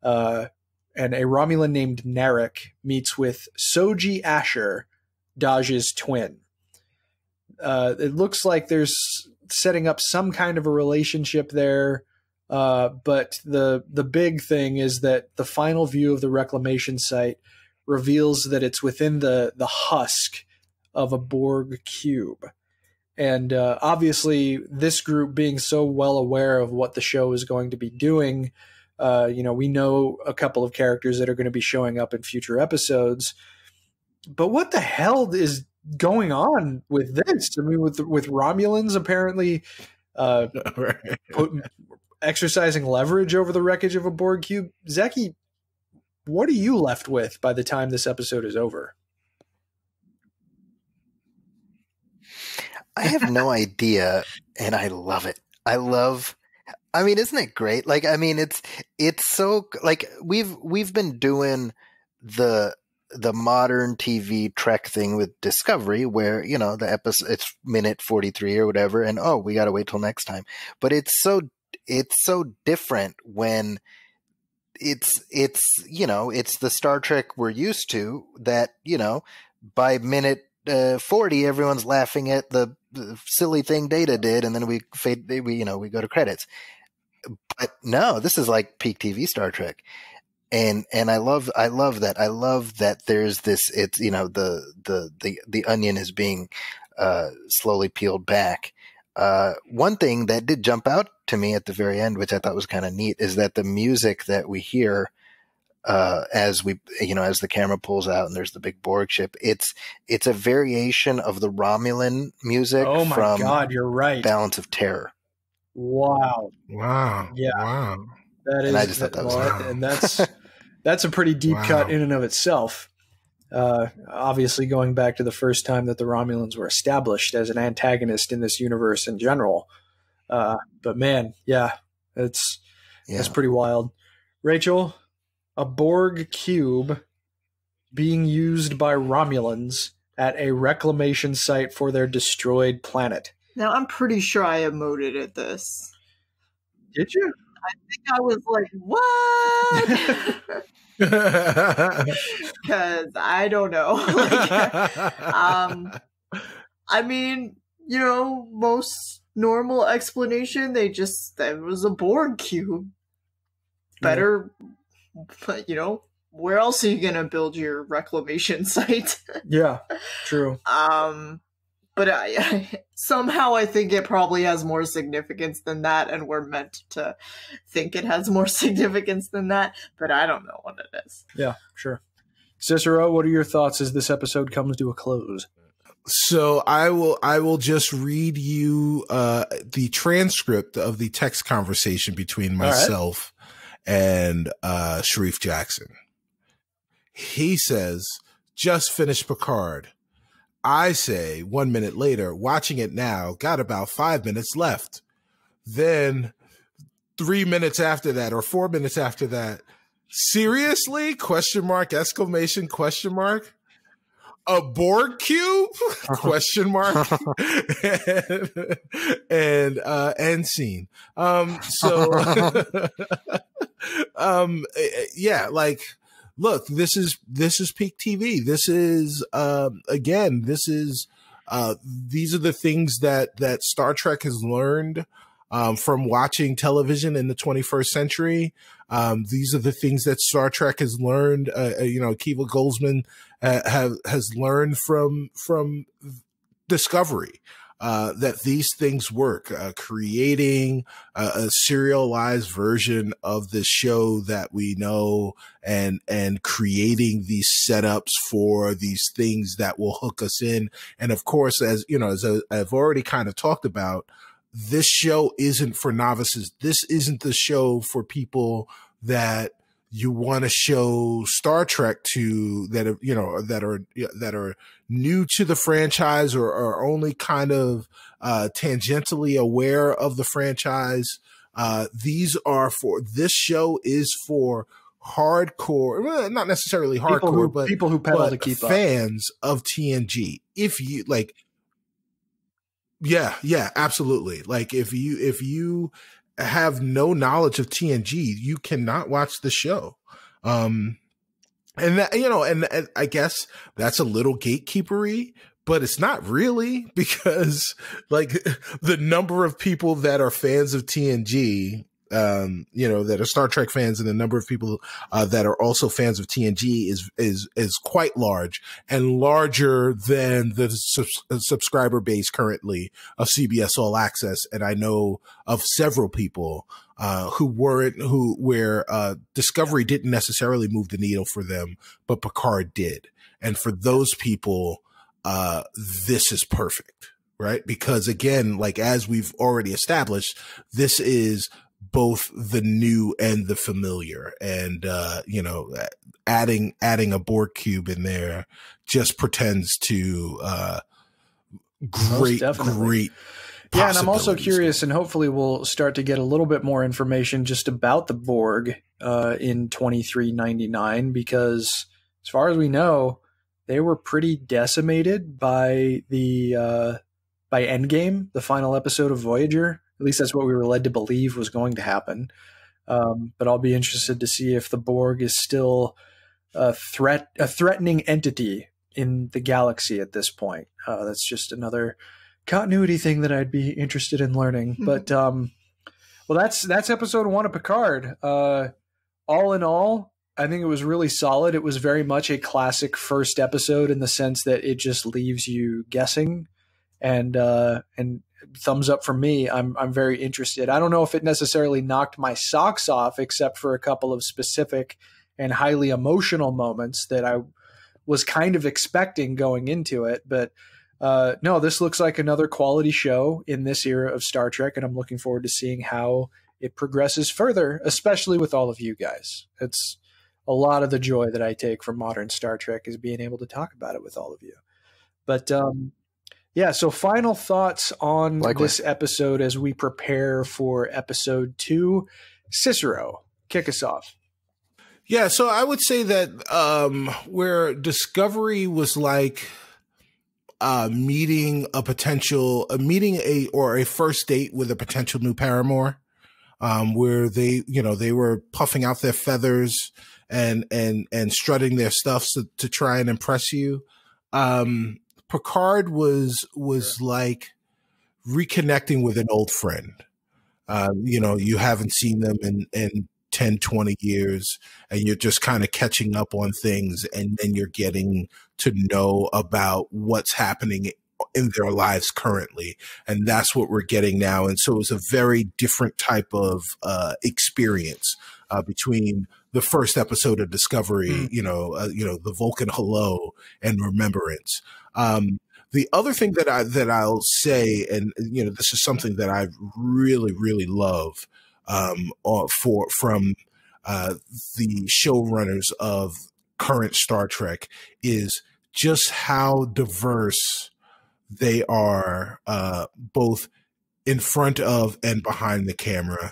And a Romulan named Narek meets with Soji Asher, Daj's twin. It looks like there's setting up some kind of a relationship there. But the big thing is that the final view of the reclamation site reveals that it's within the husk of a Borg cube. And obviously, this group being so well aware of what the show is going to be doing, we know a couple of characters that are going to be showing up in future episodes. But what the hell is going on with this? I mean, with Romulans apparently exercising leverage over the wreckage of a Borg cube. Zaki, what are you left with by the time this episode is over? I have no idea, and I love it. I mean, isn't it great? Like, I mean, it's so, like, we've been doing the modern TV Trek thing with Discovery, where, you know, the episode, it's minute 43 or whatever, and we got to wait till next time. But it's so different when it's the Star Trek we're used to, that, you know, by minute 40, everyone's laughing at the silly thing Data did, and then we go to credits. But no, this is like peak TV Star Trek, and I love that. I love that there's this. It's, you know, the onion is being slowly peeled back. One thing that did jump out to me at the very end, which I thought was kind of neat, is that the music that we hear as the camera pulls out and there's the big Borg ship, it's a variation of the Romulan music. Oh my from God, you're right. Balance of Terror. Wow. Yeah. Wow. That is, and I just thought that was and that's a pretty deep cut in and of itself. Obviously going back to the first time that the Romulans were established as an antagonist in this universe in general. But man, that's pretty wild. Rachel, a Borg cube being used by Romulans at a reclamation site for their destroyed planet. Now, I'm pretty sure I emoted at this. Did you? I think I was like, what? Because I don't know. I mean, you know, most normal explanation, that was a Borg cube. Better, but, you know, where else are you going to build your reclamation site? Yeah, true. But somehow I think it probably has more significance than that, and we're meant to think it has more significance than that, but I don't know what it is. Yeah, sure. Cicero, what are your thoughts as this episode comes to a close? So I will just read you the transcript of the text conversation between myself and Sharif Jackson. He says, "Just finished Picard." I say 1 minute later, watching it now, got about 5 minutes left. Then 3 minutes after that, or 4 minutes after that, seriously? Question mark, exclamation, question mark. A Borg cube? Question mark. and end scene. Yeah, like, look, this is peak TV. This is again, these are the things that Star Trek has learned from watching television in the 21st century. These are the things that Star Trek has learned. Kiva Goldsman has learned from Discovery. That these things work, creating a serialized version of the show that we know, and creating these setups for these things that will hook us in. And of course, as you know, as I've already kind of talked about, this show isn't for novices. This isn't the show for people that you want to show Star Trek to, that are new to the franchise, or are only kind of tangentially aware of the franchise. This show is for hardcore, not necessarily hardcore, but people who pedal to keep fans of TNG. If you like, yeah, absolutely. Like if you have no knowledge of TNG, you cannot watch the show. And that, and I guess that's a little gatekeepery, but it's not really, because like the number of people that are fans of TNG, that are Star Trek fans, and the number of people that are also fans of TNG is quite large, and larger than the subscriber base currently of CBS All Access. And I know of several people where Discovery didn't necessarily move the needle for them, but Picard did. And for those people, this is perfect, right? Because again, like as we've already established, this is both the new and the familiar, and adding a Borg cube in there just pretends to great yeah. And I'm also curious, and hopefully we'll start to get a little bit more information just about the Borg in 2399, because as far as we know, they were pretty decimated by by Endgame, the final episode of Voyager. At least that's what we were led to believe was going to happen. But I'll be interested to see if the Borg is still a threatening entity in the galaxy at this point. That's just another continuity thing that I'd be interested in learning. Mm-hmm. But well, that's episode 1 of Picard. All in all, I think it was really solid. It was very much a classic first episode in the sense that it just leaves you guessing, and thumbs up for me. I'm very interested. I don't know if it necessarily knocked my socks off, except for a couple of specific and highly emotional moments that I was kind of expecting going into it. But no, this looks like another quality show in this era of Star Trek, and I'm looking forward to seeing how it progresses further, especially with all of you guys. It's a lot of the joy that I take from modern Star Trek is being able to talk about it with all of you. But yeah, so final thoughts on this episode as we prepare for episode 2. Cicero, kick us off. Yeah, so I would say that where Discovery was like meeting a first date with a potential new paramour, where they were puffing out their feathers and strutting their stuff to try and impress you. Picard was like reconnecting with an old friend. You haven't seen them in 10, 20 years, and you're just kind of catching up on things, and then you're getting to know about what's happening in their lives currently. And that's what we're getting now. And so it was a very different type of experience between the first episode of Discovery, the Vulcan Hello and Remembrance. The other thing that I'll say, and this is something that I really, really love from the showrunners of current Star Trek, is just how diverse they are, both in front of and behind the camera.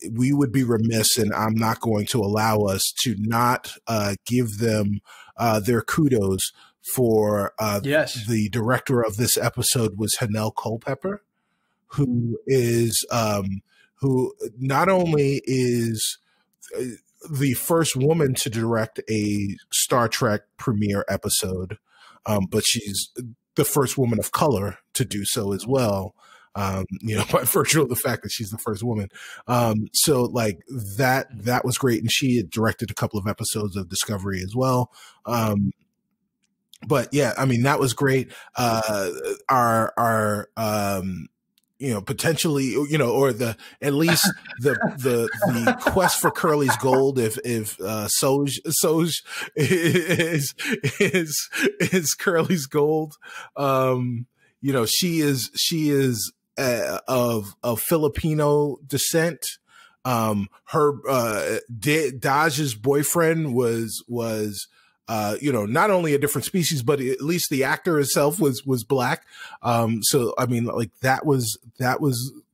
We would be remiss, and I'm not going to allow us to not give them their kudos for the director of this episode was Hanelle Culpepper, who is who not only is the first woman to direct a Star Trek premiere episode, but she's the first woman of color to do so as well. By virtue of the fact that she's the first woman. So like that was great. And she had directed a couple of episodes of Discovery as well. But yeah, I mean, that was great. Potentially, or at least the quest for Curly's gold. If Soj is Curly's gold, she is of Filipino descent. Her Daj's boyfriend was not only a different species, but at least the actor itself was black. So I mean, like that was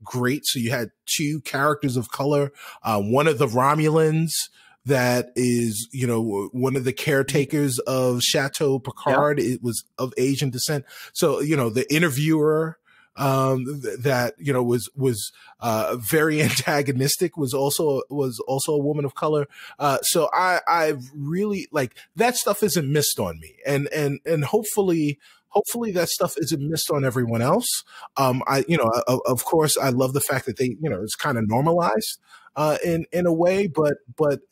great. So you had two characters of color. One of the Romulans that is, one of the caretakers of Chateau Picard. Yep. It was of Asian descent. So, the interviewer, that, was very antagonistic was also a woman of color. So I really like that stuff isn't missed on me. And hopefully that stuff isn't missed on everyone else. Of course I love the fact that they, it's kind of normalized, in a way, but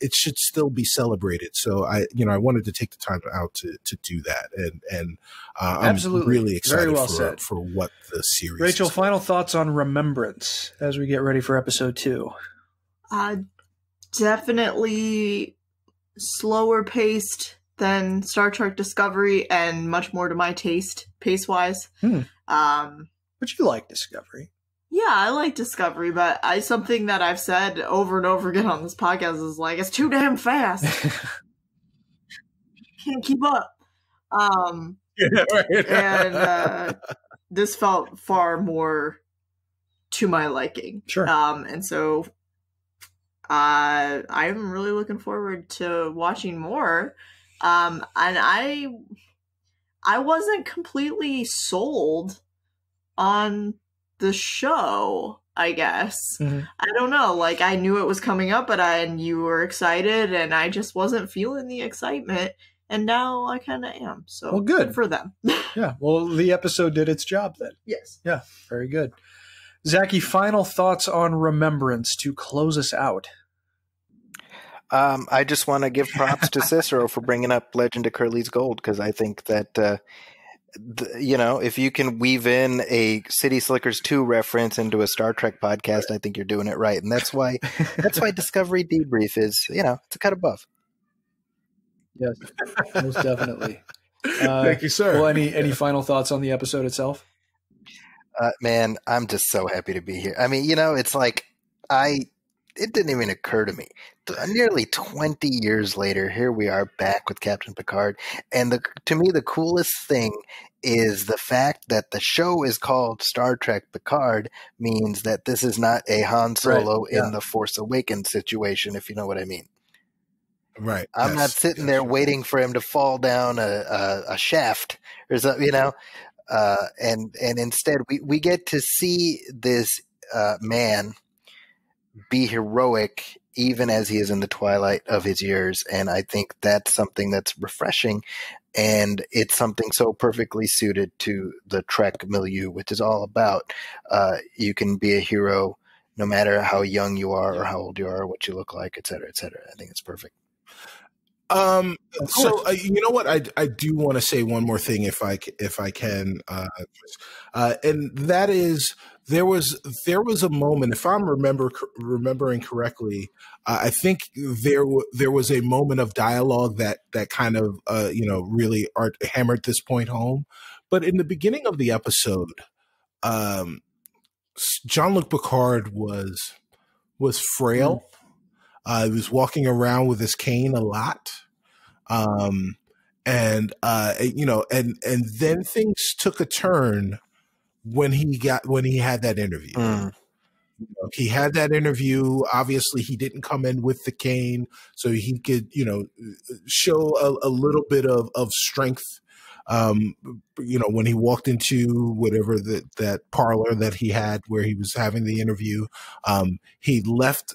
it should still be celebrated. So I wanted to take the time out to do that. And I'm really excited for what the series Rachel, is. Final thoughts on Remembrance as we get ready for episode 2. Definitely slower paced than Star Trek Discovery and much more to my taste, pace-wise. But you like Discovery. Yeah, I like Discovery, but something that I've said over and over again on this podcast is like, it's too damn fast. Can't keep up. And this felt far more to my liking. Sure. And so I'm really looking forward to watching more. And I wasn't completely sold on the show, I guess. Mm-hmm. I don't know. Like, I knew it was coming up, and you were excited, and I just wasn't feeling the excitement. And now I kind of am. So good for them. Yeah. Well, the episode did its job then. Yes. Yeah. Very good. Zaki, final thoughts on Remembrance to close us out. I just want to give props to Cicero for bringing up Legend of Curly's Gold, because I think that if you can weave in a City Slickers 2 reference into a Star Trek podcast, I think you're doing it right. And that's why Discovery Debrief is, it's a cut above. Yes, most definitely. Thank you, sir. Well, any final thoughts on the episode itself? Man, I'm just so happy to be here. I mean, it's like it didn't even occur to me. Nearly 20 years later, here we are back with Captain Picard. And to me, the coolest thing is the fact that the show is called Star Trek Picard means that this is not a Han Solo in the Force Awakens situation, if you know what I mean. Right. I'm not sitting there waiting for him to fall down a shaft or something, and instead we get to see this man be heroic even as he is in the twilight of his years. And I think that's something that's refreshing, and it's something so perfectly suited to the Trek milieu, which is all about you can be a hero no matter how young you are or how old you are or what you look like, et cetera, et cetera. I think it's perfect. So you know what? I do want to say one more thing if I can, and that is there was a moment, if I'm remembering correctly, I think there was a moment of dialogue that kind of really hammered this point home. But in the beginning of the episode, Jean-Luc Picard was frail. He was walking around with his cane a lot. And then things took a turn when he had that interview. He had that interview. Obviously, he didn't come in with the cane, so he could, show a little bit of strength. When he walked into whatever that parlor that he had where he was having the interview, he left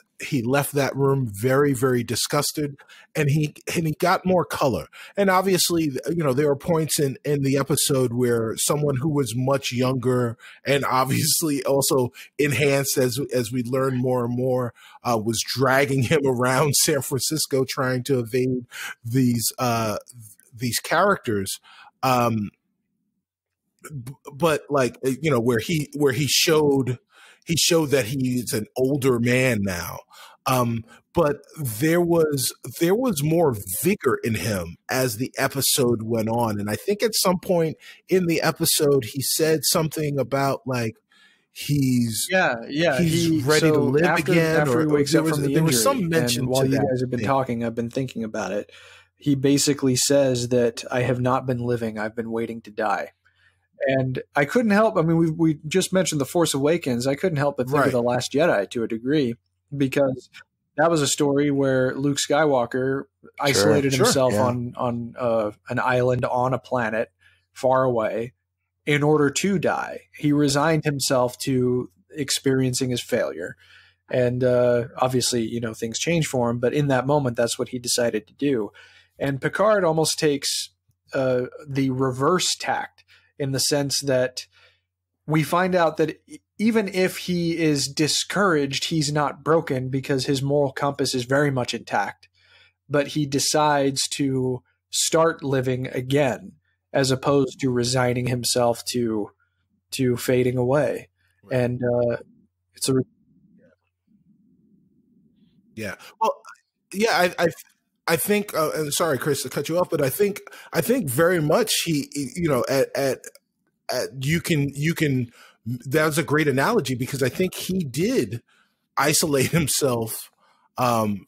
that room very, very disgusted, and he got more color. And obviously, there are points in the episode where someone who was much younger and obviously also enhanced as we learn more and more, was dragging him around San Francisco trying to evade these characters. But where he showed that he's an older man now. But there was more vigor in him as the episode went on. And I think at some point in the episode, he said something about he's ready to live again. After he wakes up from the injury, there was some mention and while to you that guys have been talking, I've been thinking about it. He basically says that I have not been living, I've been waiting to die. And I couldn't help, we just mentioned The Force Awakens. I couldn't help but think of The Last Jedi to a degree, because that was a story where Luke Skywalker isolated himself on an island on a planet far away in order to die. He resigned himself to experiencing his failure. And obviously, things change for him. But in that moment, that's what he decided to do. And Picard almost takes the reverse tact, in the sense that we find out that even if he is discouraged, he's not broken, because his moral compass is very much intact. But he decides to start living again, as opposed to resigning himself to fading away. Right. And it's a... Yeah. Well, yeah, I think, and sorry, Chris, to cut you off, but I think very much he, you can, that was a great analogy, because I think he did isolate himself from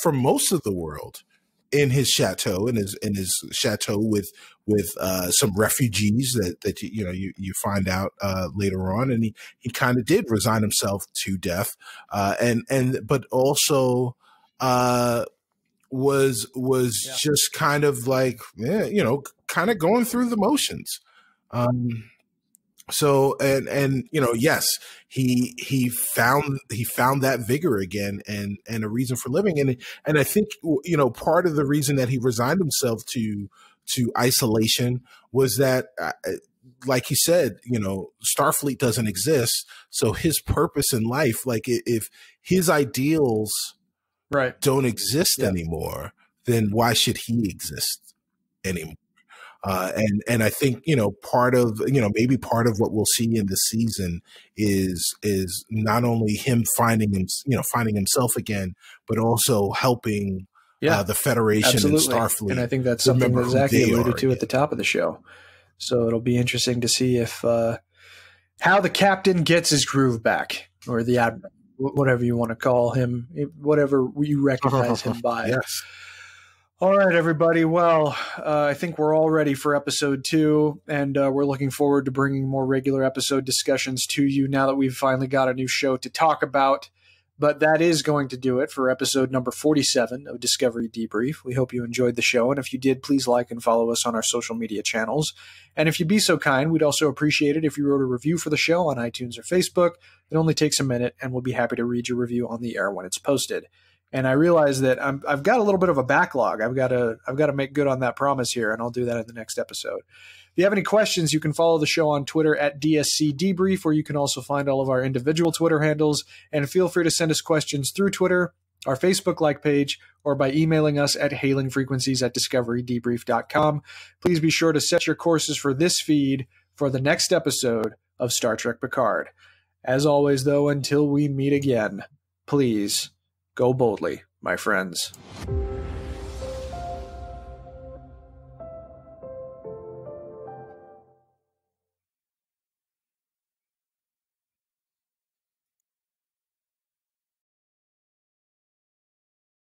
most of the world in his chateau, in his chateau with some refugees that you find out later on, and he kind of did resign himself to death, but also was just kind of kind of going through the motions. So yes, he found that vigor again and a reason for living. And I think, part of the reason that he resigned himself to isolation was that, like he said, Starfleet doesn't exist. So his purpose in life, if his ideals don't exist anymore, then why should he exist anymore? And I think, part of, maybe part of what we'll see in this season is not only him finding himself again, but also helping the Federation and Starfleet. And I think that's something that Zaki alluded to at the top of the show. So it'll be interesting to see if how the captain gets his groove back, or the admiral, whatever you want to call him, whatever you recognize him by. Yes. All right, everybody. Well, I think we're all ready for episode 2, and we're looking forward to bringing more regular episode discussions to you now that we've finally got a new show to talk about. But that is going to do it for episode number 47 of Discovery Debrief. We hope you enjoyed the show, and if you did, please like and follow us on our social media channels. And if you'd be so kind, we'd also appreciate it if you wrote a review for the show on iTunes or Facebook. It only takes a minute, and we'll be happy to read your review on the air when it's posted. And I realize that I've got a little bit of a backlog. I've got to make good on that promise here, and I'll do that in the next episode. If you have any questions, you can follow the show on Twitter at DSC Debrief, where you can also find all of our individual Twitter handles. And feel free to send us questions through Twitter our Facebook like page, or by emailing us at hailingfrequencies@discoverydebrief.com. Please be sure to set your courses for this feed for the next episode of Star Trek Picard. As always, though, until we meet again, please go boldly, my friends.